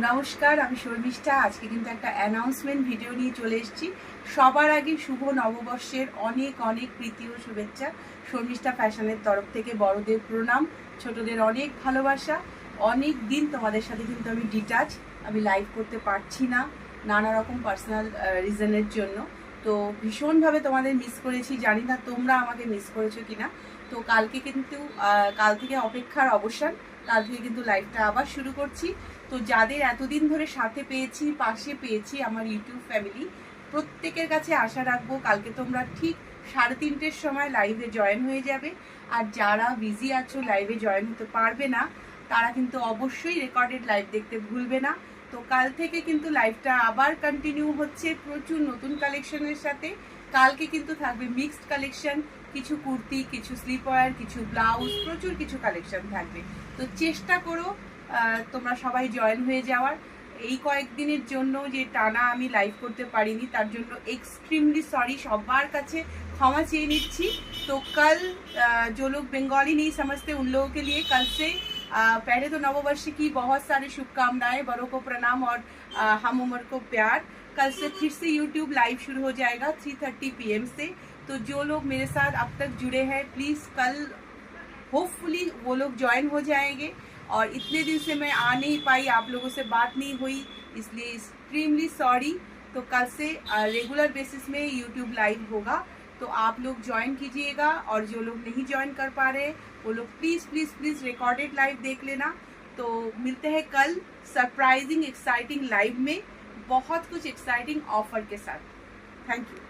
নমস্কার, আমি শর্মিষ্ঠা। আজকে কিন্তু একটা অ্যানাউন্সমেন্ট ভিডিও নিয়ে চলে এসেছি। সবার আগে শুভ নববর্ষের অনেক অনেক প্রীতি ও শুভেচ্ছা। শর্মিষ্ঠা ফ্যাশনের তরফ থেকে বড়দের প্রণাম, ছোটদের অনেক ভালোবাসা। অনেক দিন তোমাদের সাথে কিন্তু আমি ডিটাচ, আমি লাইভ করতে পারছি না নানা রকম পার্সোনাল রিজনের জন্য। তো ভীষণভাবে তোমাদের মিস করেছি, জানি না তোমরা আমাকে মিস করেছো কিনা। তো কালকে কিন্তু কাল থেকে অপেক্ষার অবসান, কাল থেকে কিন্তু লাইভটা আবার শুরু করছি। তো যাদের এতদিন ধরে সাথে পেয়েছি, পাশে পেয়েছি আমার ইউটিউব ফ্যামিলি, প্রত্যেকের কাছে আশা রাখবো কালকে তোমরা ঠিক 3:30-র সময় লাইভে জয়েন হয়ে যাবে। আর যারা বিজি আছো, লাইভে জয়েন হতে পারবে না, তারা কিন্তু অবশ্যই রেকর্ডেড লাইভ দেখতে ভুলবে না। তো কাল থেকে কিন্তু লাইভটা আবার কন্টিনিউ হচ্ছে প্রচুর নতুন কালেকশনের সাথে। কালকে কিন্তু থাকবে মিক্সড কালেকশন, কিছু কুর্তি, কিছু স্লিপওয়্যার, কিছু ব্লাউজ, প্রচুর কিছু কালেকশন থাকবে। তো চেষ্টা করো তোমরা সবাই জয়েন হয়ে যাওয়ার। এই কয়েকদিনের জন্য যে টানা আমি লাইভ করতে পারিনি, তার জন্য এক্সট্রিমলি সরি, সবার কাছে क्षमा চেয়ে নিচ্ছি। तो कल जो लोग बंगाली नहीं समझते उन लोगों के लिए कल से पहले तो नववर्ष की बहुत सारी शुभकामनाएं, बड़ों को प्रणाम और हम उम्र को प्यार। कल से फिर से यूट्यूब लाइव शुरू हो जाएगा 3:30 PM से। तो जो लोग मेरे साथ अब तक जुड़े हैं, प्लीज़ कल होपफुली वो लोग ज्वाइन हो जाएंगे। और इतने दिन से मैं आ नहीं पाई, आप लोगों से बात नहीं हुई, इसलिए एक्सट्रीमली सॉरी। तो कल से रेगुलर बेसिस में यूट्यूब लाइव होगा, तो आप लोग ज्वाइन कीजिएगा। और जो लोग नहीं ज्वाइन कर पा रहे, वो लोग please please please recorded live देख लेना। तो मिलते हैं कल सरप्राइजिंग एक्साइटिंग लाइव में, बहुत कुछ एक्साइटिंग ऑफर के साथ। Thank you.